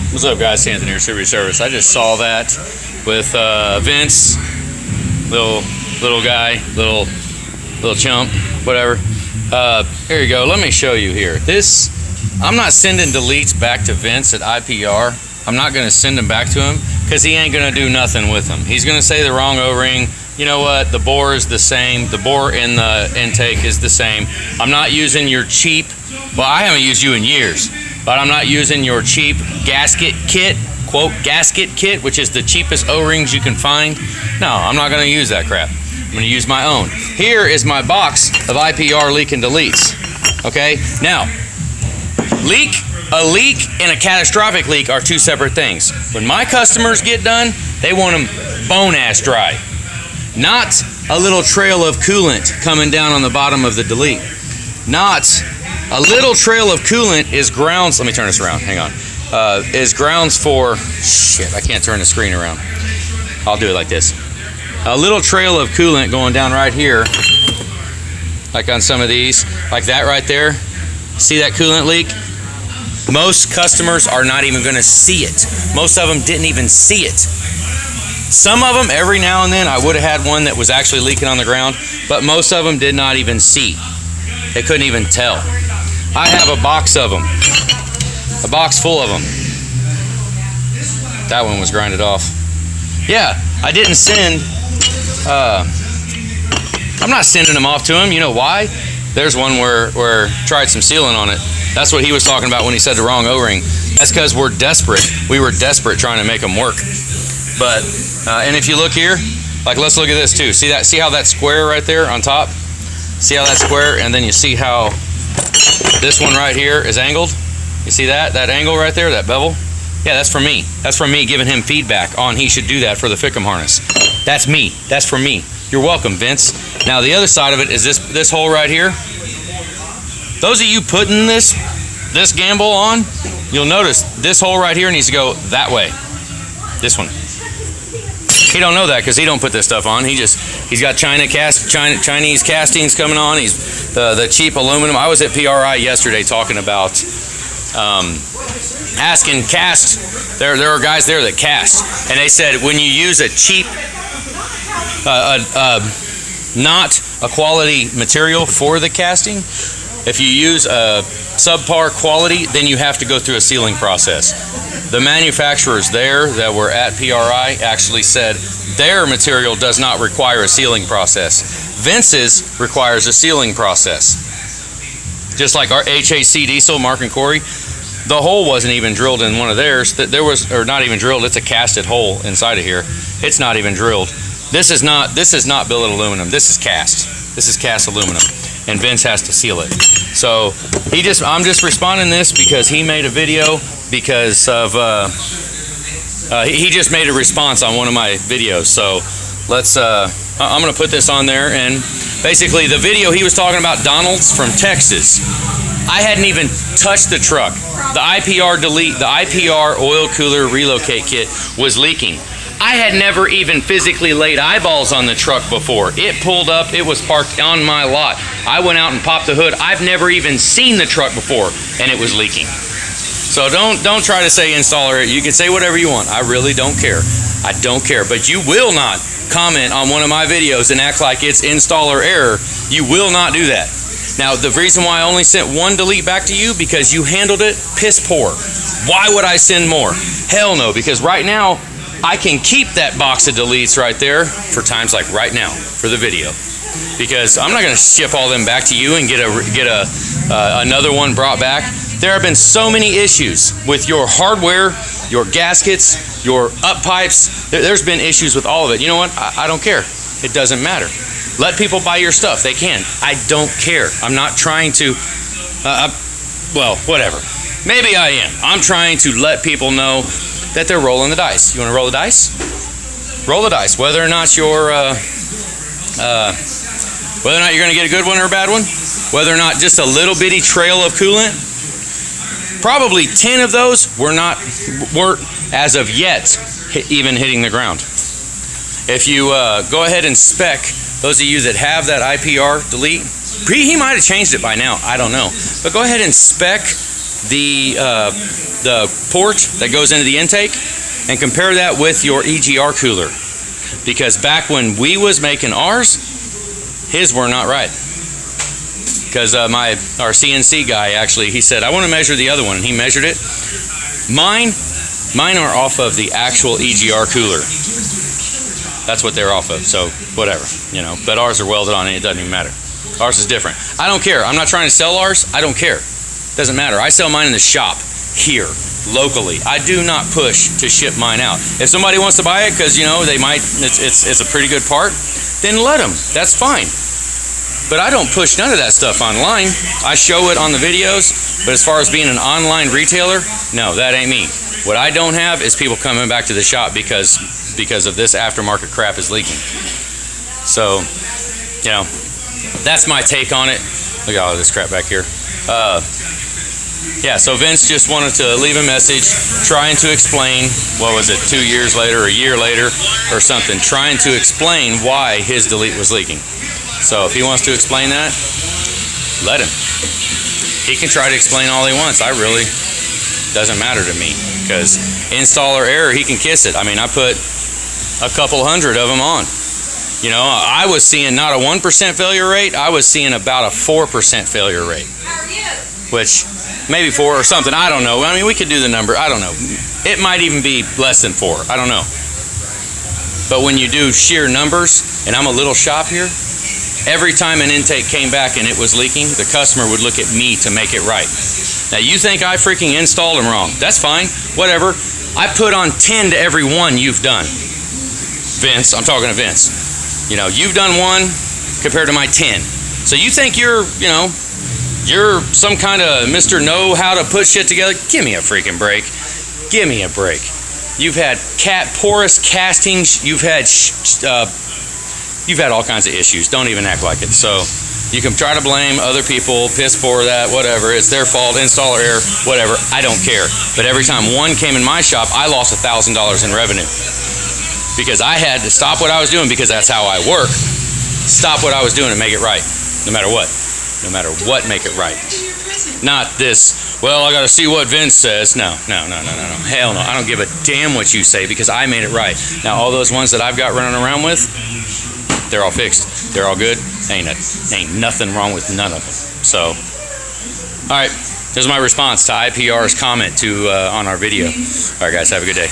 What's up, guys? Anthony here, Super Service. I just saw that with Vince, little guy, little chump, whatever. Here you go. Let me show you here. I'm not sending deletes back to Vince at IPR. I'm not going to send them back to him because he ain't going to do nothing with them. He's going to say the wrong O-ring. You know what? The bore is the same. The bore in the intake is the same. I'm not using your cheap. Well, I haven't used you in years. But I'm not using your cheap gasket kit, quote, gasket kit, which is the cheapest O-rings you can find. No, I'm not going to use that crap. I'm going to use my own. Here is my box of IPR leak and deletes. Okay? Now, a leak and a catastrophic leak are two separate things. When my customers get done, they want them bone-ass dry. Not a little trail of coolant coming down on the bottom of the delete. Not a little trail of coolant is grounds. Let me turn this around. Hang on. Is grounds for shit. I can't turn the screen around. I'll do it like this. A little trail of coolant going down right here, like on some of these, like that right there. See that coolant leak? Most customers are not even going to see it. Most of them didn't even see it. Some of them, every now and then, I would have had one that was actually leaking on the ground, but most of them did not even see. They couldn't even tell. I have a box of them, a box full of them. That one was grinded off. Yeah, I didn't send, I'm not sending them off to him. You know why? There's one where tried some sealing on it. That's what he was talking about when he said the wrong O-ring. That's because we're desperate. We were desperate trying to make them work. But, and if you look here, like let's look at this too. See that? See how that square right there on top? See how that square, and then you see how this one right here is angled? You see that? That angle right there, that bevel? Yeah, that's from me. That's from me giving him feedback on he should do that for the Fickum harness. That's me. That's from me. You're welcome, Vince. Now the other side of it is this hole right here. Those of you putting this gamble on, you'll notice this hole right here needs to go that way. This one. He don't know that because he don't put this stuff on. He's got Chinese castings coming on. He's the cheap aluminum. I was at PRI yesterday talking about asking cast. There are guys there that cast, and they said when you use a cheap, not a quality material for the casting, if you use a subpar quality, then you have to go through a sealing process. The manufacturers there that were at PRI actually said their material does not require a sealing process. Vince's requires a sealing process. Just like our HAC Diesel, Mark and Corey, the hole wasn't even drilled in one of theirs. There was, or not even drilled, it's a casted hole inside of here. It's not even drilled. This is not billet aluminum. This is cast. This is cast aluminum. And Vince has to seal it. So I'm just responding this because he made a video because of he just made a response on one of my videos. So let's I'm gonna put this on there, and basically the video he was talking about Donald's from Texas. I hadn't even touched the truck. The IPR oil cooler relocate kit was leaking. I had never even physically laid eyeballs on the truck before. It pulled up, it was parked on my lot. I went out and popped the hood. I've never even seen the truck before, and it was leaking. So don't try to say installer. You can say whatever you want. I really don't care. I don't care. But you will not comment on one of my videos and act like it's installer error. You will not do that. Now, the reason why I only sent one delete back to you, because you handled it piss poor. Why would I send more? Hell no, because right now, I can keep that box of deletes right there for times like right now for the video, because I'm not going to ship all them back to you and get another one brought back. There have been so many issues with your hardware, your gaskets, your up pipes. There's been issues with all of it. You know what? I don't care. It doesn't matter. Let people buy your stuff. They can. I don't care. I'm not trying to, well, whatever. Maybe I am. I'm trying to let people know that they're rolling the dice. You want to roll the dice? Roll the dice. Whether or not you're going to get a good one or a bad one, whether or not just a little bitty trail of coolant, probably 10 of those weren't as of yet even hitting the ground. If you go ahead and spec, those of you that have that IPR delete, he might have changed it by now, I don't know. But go ahead and spec the port that goes into the intake and compare that with your EGR cooler. Because back when we was making ours, his were not right. Because our CNC guy actually, he said, I want to measure the other one, and he measured it. Mine are off of the actual EGR cooler. That's what they're off of, so whatever, you know. But ours are welded on, and it doesn't even matter. Ours is different. I don't care. I'm not trying to sell ours. I don't care. Doesn't matter. I sell mine in the shop here, locally. I do not push to ship mine out. If somebody wants to buy it because, you know, they might, it's a pretty good part, then let them. That's fine. But I don't push none of that stuff online. I show it on the videos, but as far as being an online retailer, no, that ain't me. What I don't have is people coming back to the shop because of this aftermarket crap is leaking. So, you know, that's my take on it. Look at all of this crap back here. Yeah, so Vince just wanted to leave a message trying to explain, what was it, 2 years later or a year later or something, trying to explain why his delete was leaking. So if he wants to explain that, let him. He can try to explain all he wants. I really, doesn't matter to me, because installer error, he can kiss it. I mean, I put a couple hundred of them on. You know, I was seeing not a 1% failure rate, I was seeing about a 4% failure rate. How are you? Which, maybe 4 or something, I don't know. I mean, we could do the number, I don't know. It might even be less than 4, I don't know. But when you do sheer numbers, and I'm a little shop here, every time an intake came back and it was leaking, the customer would look at me to make it right. Now, you think I freaking installed them wrong. That's fine, whatever. I put on 10 to every one you've done. Vince, I'm talking to Vince. You know, you've done one compared to my 10. So you think you're, you know, you're some kind of Mr. Know how to put shit together? Give me a freaking break. Give me a break. You've had porous castings. You've had all kinds of issues. Don't even act like it. So you can try to blame other people, piss poor that, whatever. It's their fault, installer error, whatever. I don't care. But every time one came in my shop, I lost $1,000 in revenue. Because I had to stop what I was doing, because that's how I work. Stop what I was doing and make it right. No matter what. No matter what, make it right. Not this, well, I got to see what Vince says. No. Hell no. I don't give a damn what you say, because I made it right. Now, all those ones that I've got running around with, they're all fixed. They're all good. Ain't nothing wrong with none of them. So, all right. Here's my response to IPR's comment on our video. All right, guys, have a good day.